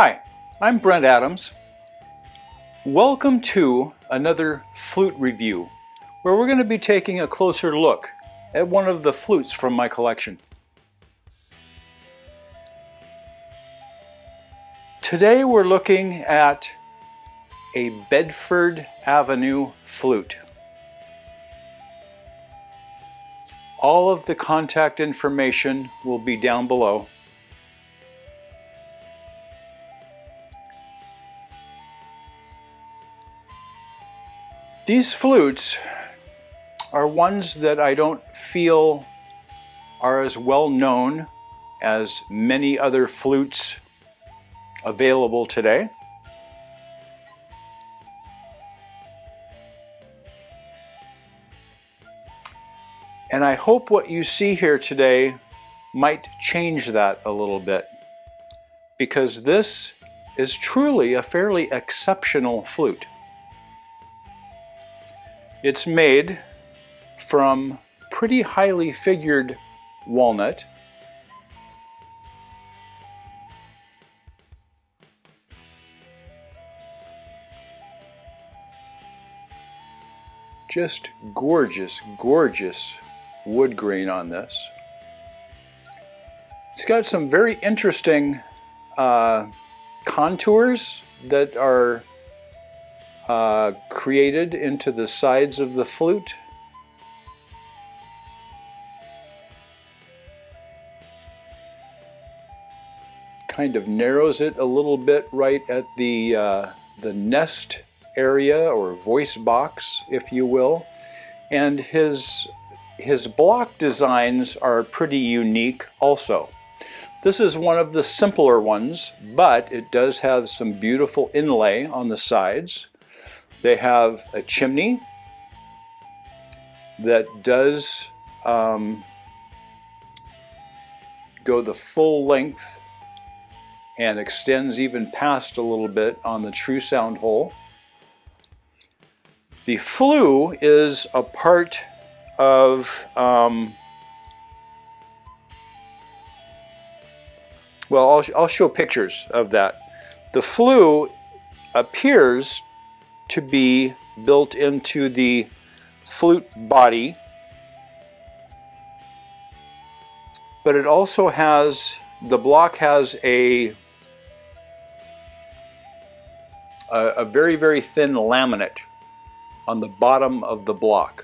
Hi, I'm Brent Adams. Welcome to another flute review, where we're going to be taking a closer look at one of the flutes from my collection. Today we're looking at a Bedford Avenue flute. All of the contact information will be down below. These flutes are ones that I don't feel are as well known as many other flutes available today. And I hope what you see here today might change that a little bit, because this is truly a fairly exceptional flute. It's made from pretty highly figured walnut. Just gorgeous, gorgeous wood grain on this. It's got some very interesting contours that are created into the sides of the flute. Kind of narrows it a little bit right at the nest area, or voice box, if you will. And his block designs are pretty unique also. This is one of the simpler ones, but it does have some beautiful inlay on the sides. They have a chimney that does go the full length and extends even past a little bit on the true sound hole. The flue is a part of, well, I'll show pictures of that. The flue appears to be built into the flute body, but it also has, the block has a very, very thin laminate on the bottom of the block.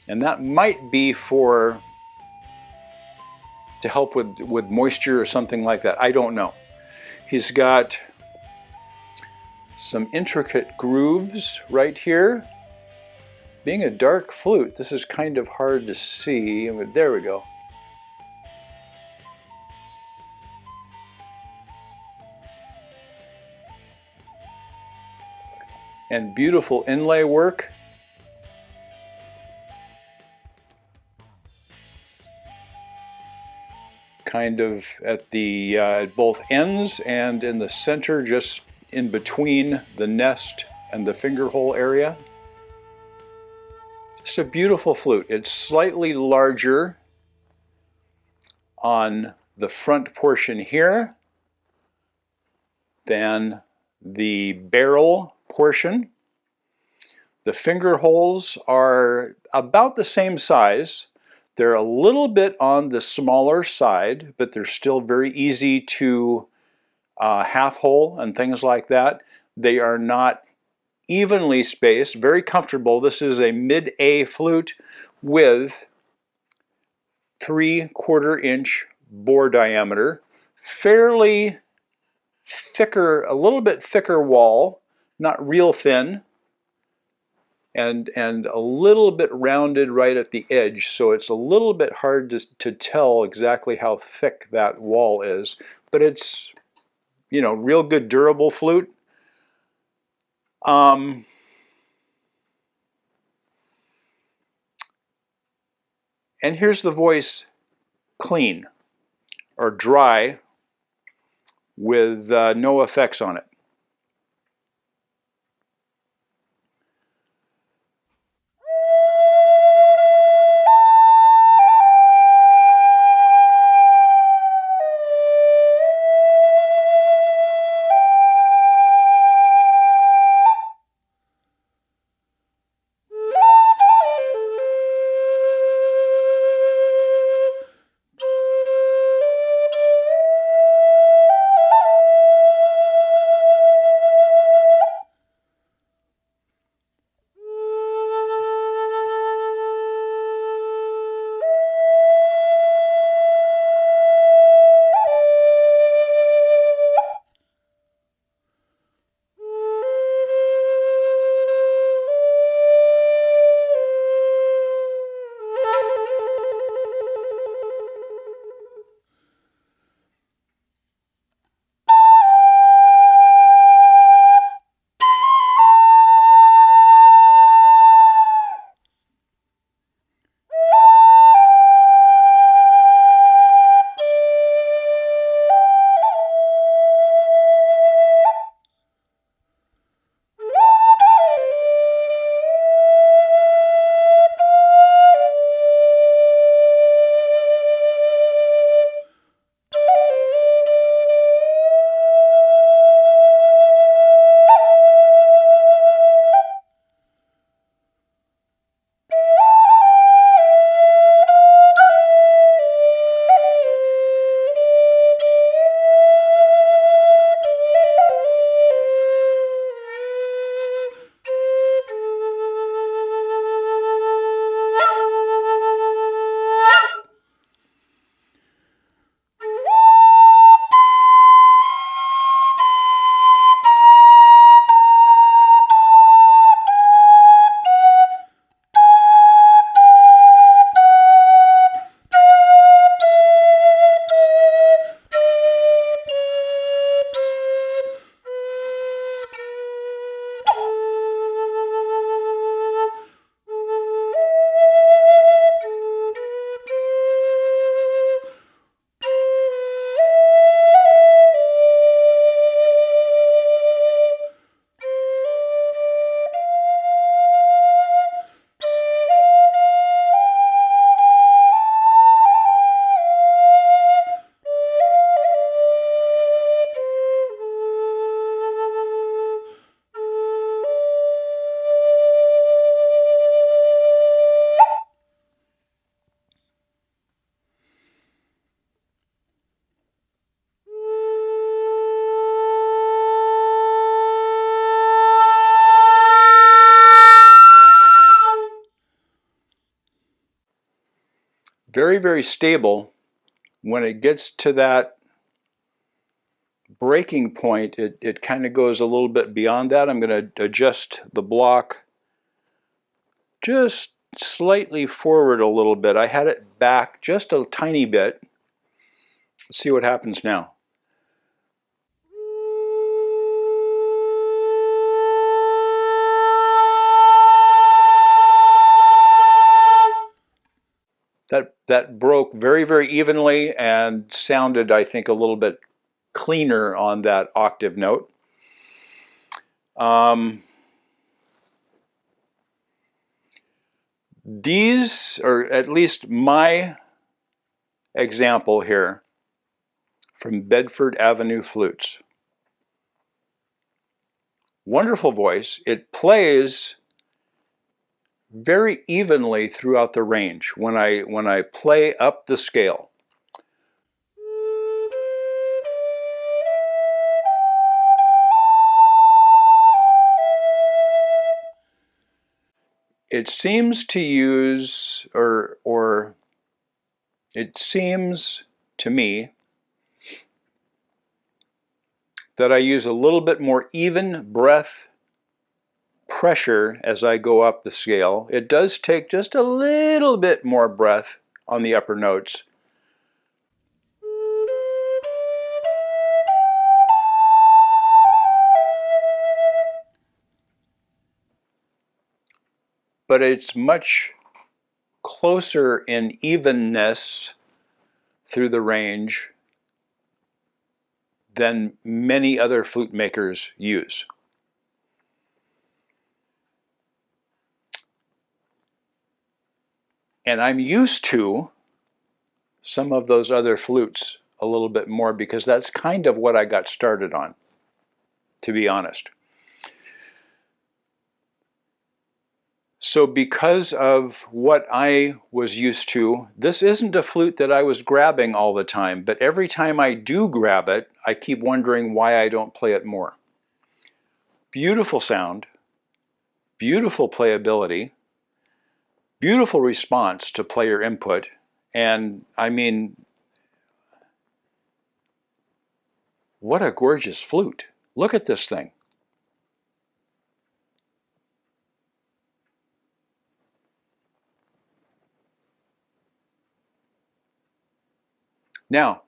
And that might be to help with moisture or something like that. I don't know. He's got some intricate grooves right here. Being a dark flute, this is kind of hard to see. There we go. And beautiful inlay work. Kind of at the at both ends and in the center, just in between the nest and the finger hole area. Just a beautiful flute. It's slightly larger on the front portion here than the barrel portion. The finger holes are about the same size. They're a little bit on the smaller side, but they're still very easy to half hole and things like that. They are not evenly spaced, very comfortable. This is a mid-A flute with 3/4 inch bore diameter, fairly thicker, a little bit thicker wall, not real thin, and a little bit rounded right at the edge, so it's a little bit hard to tell exactly how thick that wall is, but it's, you know, real good durable flute. And here's the voice clean or dry with no effects on it. very, very stable. When it gets to that breaking point, it kind of goes a little bit beyond that. I'm going to adjust the block just slightly forward a little bit. I had it back just a tiny bit. Let's see what happens now. That broke very, very evenly and sounded, I think, a little bit cleaner on that octave note. These, or at least my example here, from Bedford Avenue Flutes. Wonderful voice. It plays very evenly throughout the range when I play up the scale. It seems to use, or it seems to me that I use a little bit more even breath pressure as I go up the scale. It does take just a little bit more breath on the upper notes. But it's much closer in evenness through the range than many other flute makers use. And I'm used to some of those other flutes a little bit more because that's kind of what I got started on, to be honest. So because of what I was used to, this isn't a flute that I was grabbing all the time, but every time I do grab it, I keep wondering why I don't play it more. Beautiful sound, beautiful playability, beautiful response to player input, and I mean, what a gorgeous flute. Look at this thing. Now,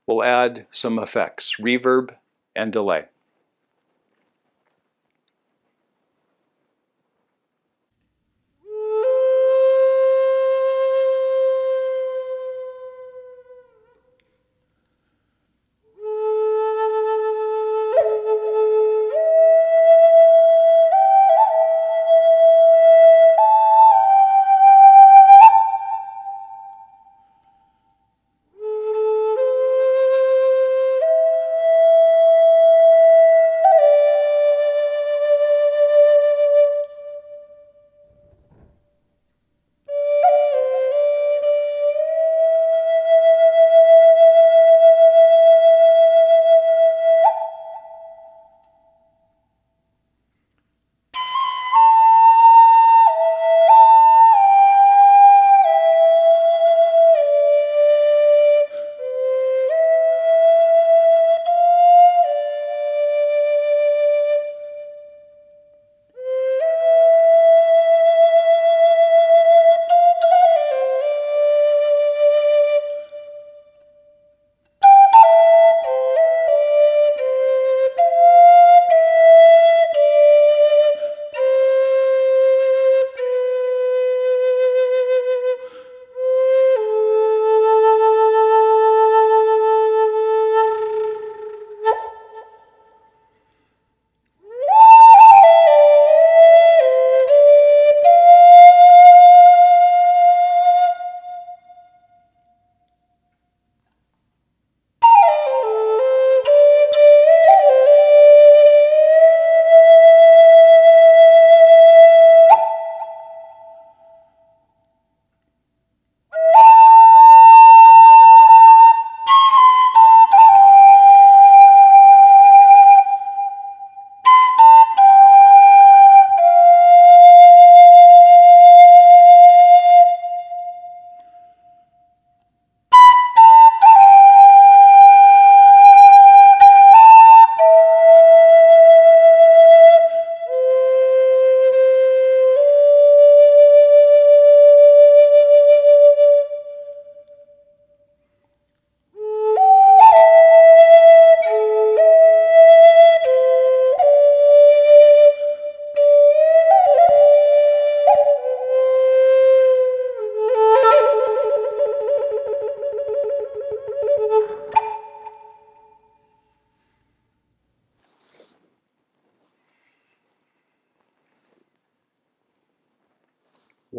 we'll add some effects, reverb and delay.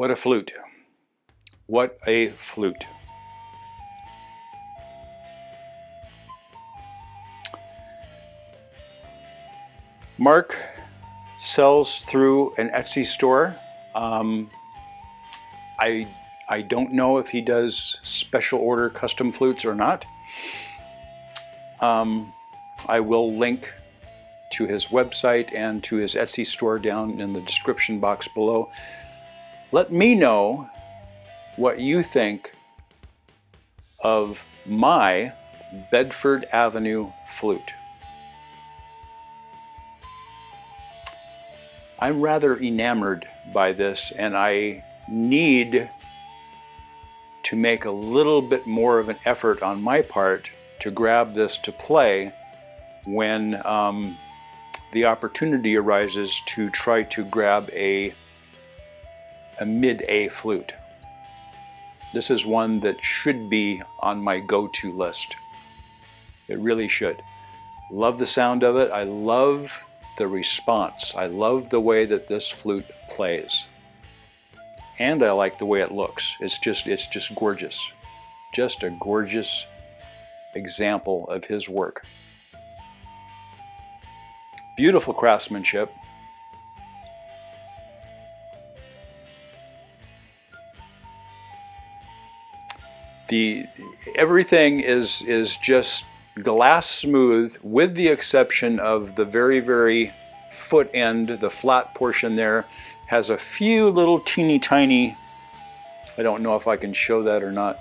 What a flute. What a flute. Mark sells through an Etsy store. I don't know if he does special order custom flutes or not. I will link to his website and to his Etsy store down in the description box below. Let me know what you think of my Bedford Avenue flute. I'm rather enamored by this, and I need to make a little bit more of an effort on my part to grab this to play when the opportunity arises to try to grab a mid-A flute. This is one that should be on my go-to list. It really should. Love the sound of it. I love the response. I love the way that this flute plays. And I like the way it looks. It's just gorgeous. Just a gorgeous example of his work. Beautiful craftsmanship. Everything is just glass smooth, with the exception of the very foot end. The flat portion there has a few little teeny tiny, I don't know if I can show that or not,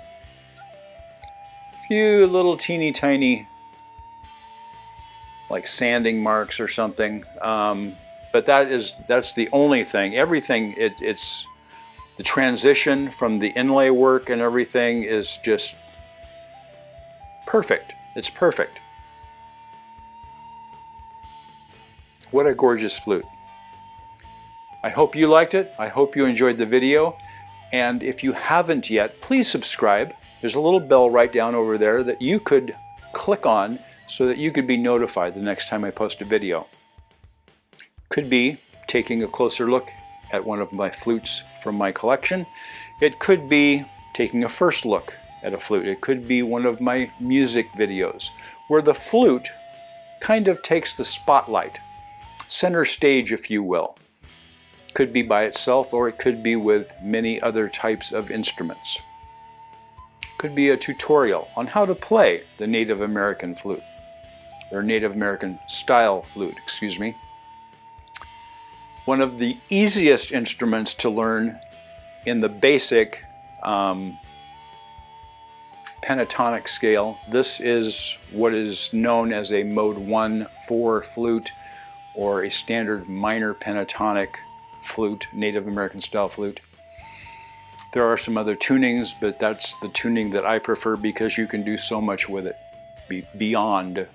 few little teeny tiny like sanding marks or something, but that's the only thing. Everything, it's the transition from the inlay work and everything is just perfect. It's perfect. What a gorgeous flute. I hope you liked it. I hope you enjoyed the video. And if you haven't yet, please subscribe. There's a little bell right down over there that you could click on so that you could be notified the next time I post a video. Could be taking a closer look at one of my flutes from my collection. It could be taking a first look at a flute. It could be one of my music videos where the flute kind of takes the spotlight, center stage if you will. Could be by itself, or it could be with many other types of instruments. Could be a tutorial on how to play the Native American flute, or Native American style flute, excuse me. One of the easiest instruments to learn in the basic pentatonic scale. This is what is known as a mode 1/4 flute, or a standard minor pentatonic flute, Native American style flute. There are some other tunings, but that's the tuning that I prefer because you can do so much with it beyond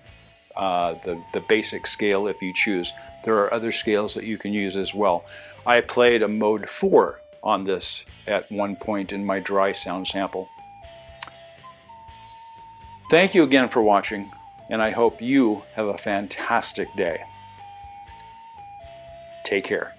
the basic scale if you choose. There are other scales that you can use as well. I played a mode 4 on this at one point in my dry sound sample. Thank you again for watching, and I hope you have a fantastic day. Take care.